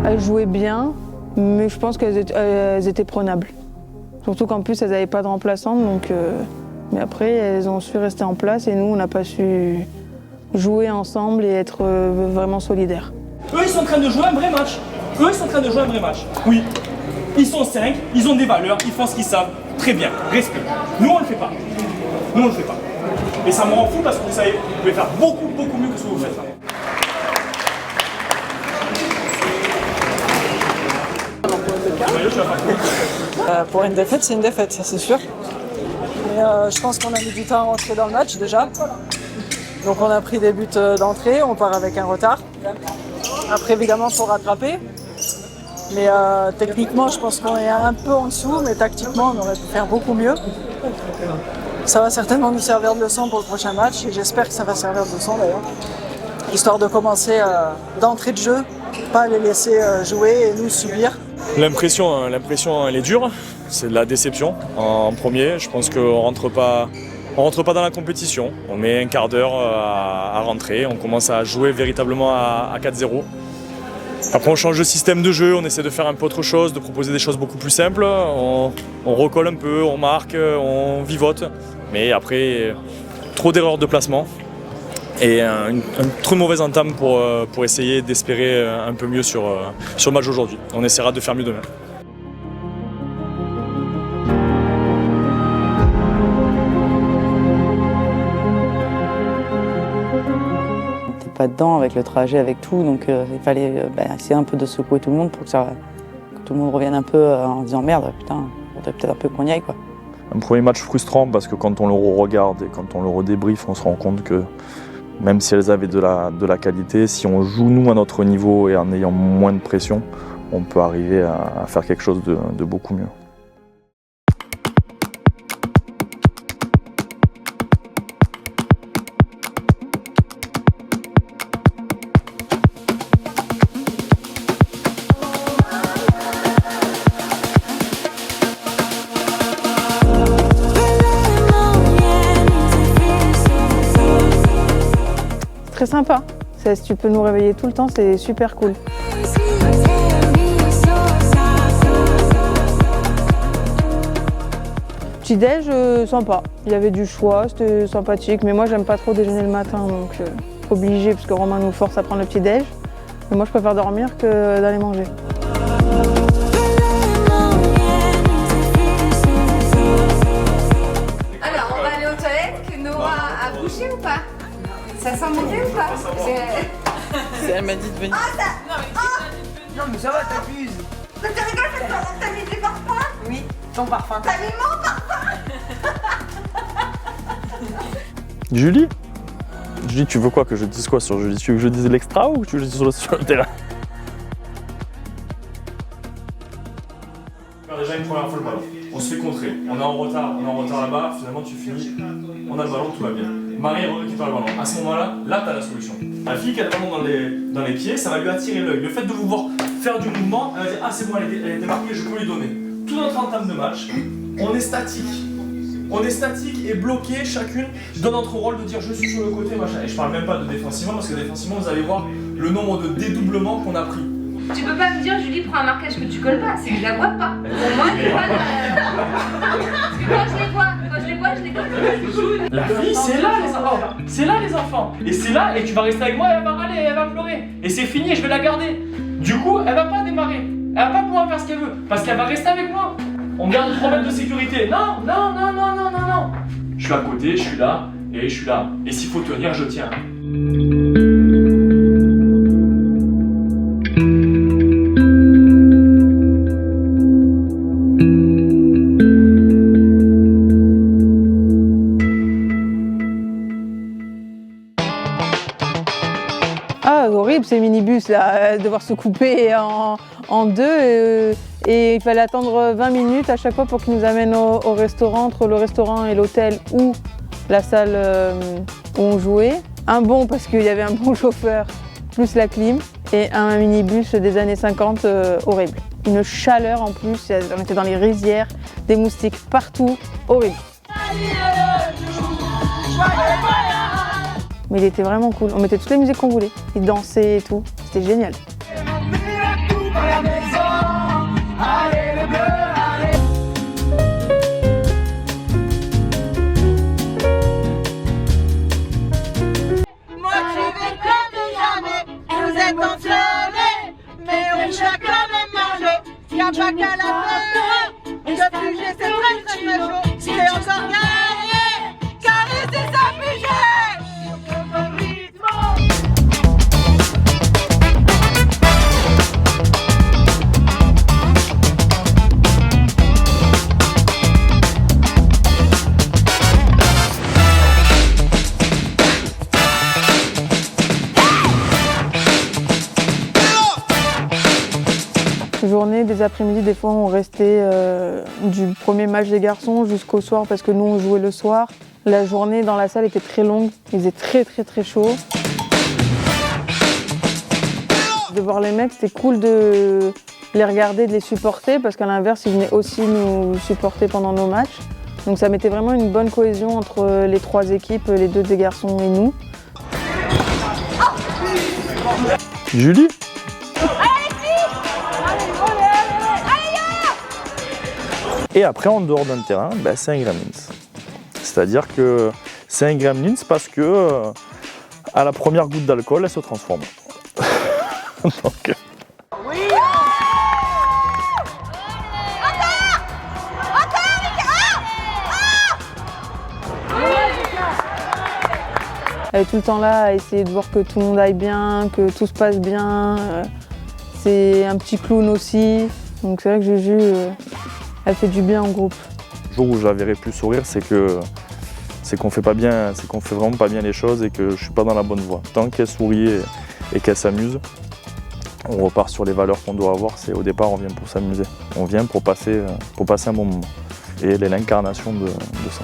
Elles jouaient bien, mais je pense qu'elles étaient prenables. Surtout qu'en plus, elles n'avaient pas de remplaçante, donc... Mais après, elles ont su rester en place et nous, on n'a pas su jouer ensemble et être vraiment solidaires. Eux, ils sont en train de jouer un vrai match. Oui. Ils sont 5, ils ont des valeurs, ils font ce qu'ils savent. Très bien, respect. Nous, on le fait pas. Et ça me rend fou parce que vous savez, vous pouvez faire beaucoup mieux que ce que vous faites là. Pour une défaite, c'est une défaite, ça c'est sûr. Mais je pense qu'on a mis du temps à rentrer dans le match déjà. Donc on a pris des buts d'entrée, on part avec un retard. Après évidemment il faut rattraper. Mais techniquement je pense qu'on est un peu en dessous, mais tactiquement on aurait pu faire beaucoup mieux. Ça va certainement nous servir de leçon pour le prochain match et j'espère que ça va servir de leçon d'ailleurs. Histoire de commencer d'entrée de jeu, pas les laisser jouer et nous subir. L'impression elle est dure, c'est de la déception en premier. Je pense qu'on rentre pas dans la compétition. On met un quart d'heure à rentrer, on commence à jouer véritablement à 4-0. Après on change de système de jeu, on essaie de faire un peu autre chose, de proposer des choses beaucoup plus simples. On recolle un peu, on marque, on vivote. Mais après, trop d'erreurs de placement. Et une trop mauvaise entame pour essayer d'espérer un peu mieux sur le match d'aujourd'hui. On essaiera de faire mieux demain. On n'était pas dedans avec le trajet, avec tout, donc il fallait essayer un peu de secouer tout le monde pour que tout le monde revienne un peu en disant merde, putain, on devrait peut-être un peu qu'on y aille quoi. Un premier match frustrant parce que quand on le regarde et quand on le redébriefe, on se rend compte que même si elles avaient de la qualité, si on joue nous à notre niveau et en ayant moins de pression, on peut arriver à faire quelque chose de beaucoup mieux. Très sympa. Si tu peux nous réveiller tout le temps, c'est super cool. Petit-déj, sympa. Il y avait du choix, c'était sympathique. Mais moi, j'aime pas trop déjeuner le matin, donc obligé, parce que Romain nous force à prendre le petit-déj. Mais moi, je préfère dormir que d'aller manger. Alors, on va aller aux toilettes, que Noah a bouché ou pas? Ça sent mauvais ou pas? Elle m'a dit de venir. Ah, ça... Non mais ça va, t'abuses. Mais tu rigoles, t'as mis du parfum? Oui, ton parfum. T'as mis mon parfum? Julie, tu veux quoi que je dise quoi sur Julie? Tu veux que je dise l'extra ou que tu veux que je dise sur le terrain? Déjà une première fois le ballon. On se fait contrer, on est en retard là-bas, finalement tu finis, on a le ballon, tout va bien. Marie récupère le ballon. À ce moment-là, t'as la solution. La fille qui a le ballon dans les pieds, ça va lui attirer l'œil. Le fait de vous voir faire du mouvement, elle va dire ah c'est bon, elle est démarquée, je peux lui donner. Tout notre entame de match, on est statique. On est statique et bloqué chacune dans notre rôle de dire je suis sur le côté, machin. Et je parle même pas de défensivement parce que défensivement vous allez voir le nombre de dédoublements qu'on a pris. Tu peux pas me dire, Julie, prends un marquage que tu colles pas, c'est que je la vois pas. Pour moi, c'est pas Parce que quand je les vois, je les colle. La fille, c'est là les enfants. C'est là les enfants. Et c'est là, et tu vas rester avec moi, elle va râler, elle va pleurer. Et c'est fini, je vais la garder. Du coup, elle va pas démarrer. Elle va pas pouvoir faire ce qu'elle veut. Parce qu'elle va rester avec moi. On garde 3 mètres de sécurité. Non. Je suis à côté, je suis là, et je suis là. Et s'il faut tenir, je tiens. Horrible ces minibus là, devoir se couper en deux et il fallait attendre 20 minutes à chaque fois pour qu'ils nous amènent au restaurant, entre le restaurant et l'hôtel ou la salle où on jouait. Un bon parce qu'il y avait un bon chauffeur plus la clim et un minibus des années 50 horrible. Une chaleur en plus, on était dans les rizières, des moustiques partout, horrible. Mais il était vraiment cool. On mettait toutes les musiques qu'on voulait. Il dansait et tout. C'était génial. Motivés comme jamais, vous êtes enflammés, mais on va quand même manger. Y'a pas qu'à la faire, de sujet c'est très très chaud. C'est encore gagné, car c'est ça Journée, des après-midi, des fois on restait du premier match des garçons jusqu'au soir parce que nous on jouait le soir. La journée dans la salle était très longue, il faisait très chaud. De voir les mecs, c'était cool de les regarder, de les supporter parce qu'à l'inverse ils venaient aussi nous supporter pendant nos matchs. Donc ça mettait vraiment une bonne cohésion entre les trois équipes, les deux des garçons et nous. Julie? Et après, en dehors d'un terrain, ben, c'est un gremlins. C'est-à-dire que c'est un gremlins parce que à la première goutte d'alcool, elle se transforme. Donc, Elle est tout le temps là à essayer de voir que tout le monde aille bien, que tout se passe bien. C'est un petit clown aussi. Donc c'est vrai que Juju, elle fait du bien en groupe. le jour où je la verrai plus sourire, c'est qu'on fait pas bien, c'est qu'on fait vraiment pas bien les choses et que je suis pas dans la bonne voie. Tant qu'elle sourit et qu'elle s'amuse, on repart sur les valeurs qu'on doit avoir. C'est au départ, on vient pour s'amuser. On vient pour passer un bon moment. Et elle est l'incarnation de ça.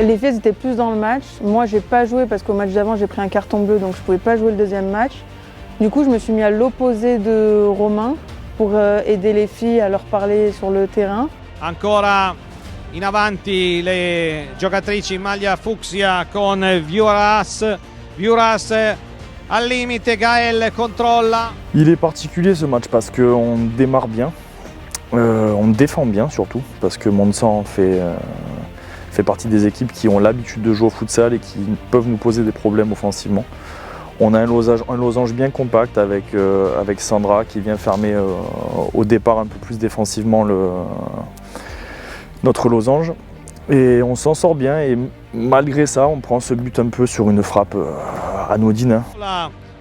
Les filles étaient plus dans le match. Moi, j'ai pas joué parce qu'au match d'avant, j'ai pris un carton bleu, donc je pouvais pas jouer le deuxième match. Du coup, je me suis mis à l'opposé de Romain pour aider les filles à leur parler sur le terrain. Ancora in avanti le giocatrici in maglia fucsia con Vioras. Vioras al limite, Gaël controlla. Il est particulier ce match parce qu'on démarre bien, on défend bien surtout, parce que Monsan fait partie des équipes qui ont l'habitude de jouer au futsal et qui peuvent nous poser des problèmes offensivement. On a un losange bien compact avec Sandra qui vient fermer au départ un peu plus défensivement notre losange. Et on s'en sort bien et malgré ça, on prend ce but un peu sur une frappe anodine.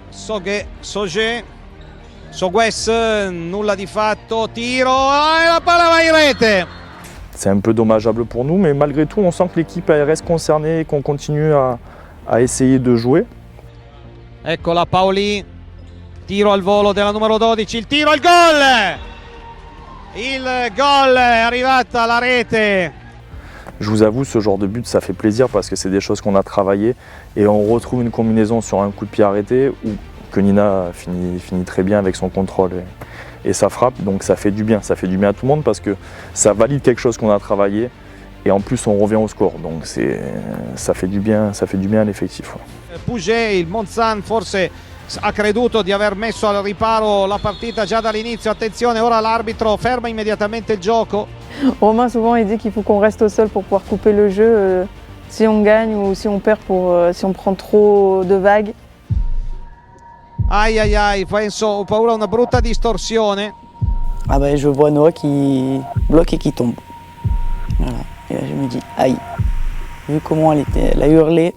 Sogues, nulla di fatto, tiro e la palla va in rete. C'est un peu dommageable pour nous, mais malgré tout, on sent que l'équipe reste concernée et qu'on continue à essayer de jouer. Eccola Paoli, tiro al volo della numero 12, il tiro, il gol! Il gol è arrivata alla rete. Je vous avoue, ce genre de but, ça fait plaisir parce que c'est des choses qu'on a travaillées et on retrouve une combinaison sur un coup de pied arrêté où que Nina finit très bien avec son contrôle et sa frappe, donc ça fait du bien à tout le monde parce que ça valide quelque chose qu'on a travaillé et en plus on revient au score, donc ça fait du bien à l'effectif. Ouais. Puget, il Monzan forse ha creduto di aver messo al riparo la partita già dall'inizio, attenzione, ora l'arbitro ferma immediatamente il gioco. Romain souvent il dit qu'il faut qu'on reste au sol pour pouvoir couper le jeu si on gagne ou si on perd, si on prend trop de vagues. Aïe aïe aïe, penso, ho paura una brutta distorsione. Ah ben je vois Noah qui bloque et qui tombe. Voilà. Et là je me dis aïe. Vu comment elle a hurlé,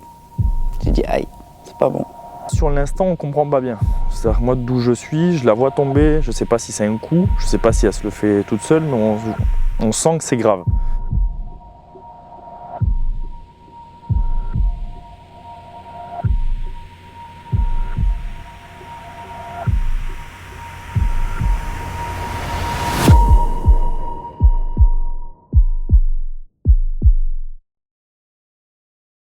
j'ai dit aïe, c'est pas bon. Sur l'instant, on comprend pas bien. C'est-à-dire moi d'où je suis, je la vois tomber, je sais pas si c'est un coup, je sais pas si elle se le fait toute seule, mais on sent que c'est grave.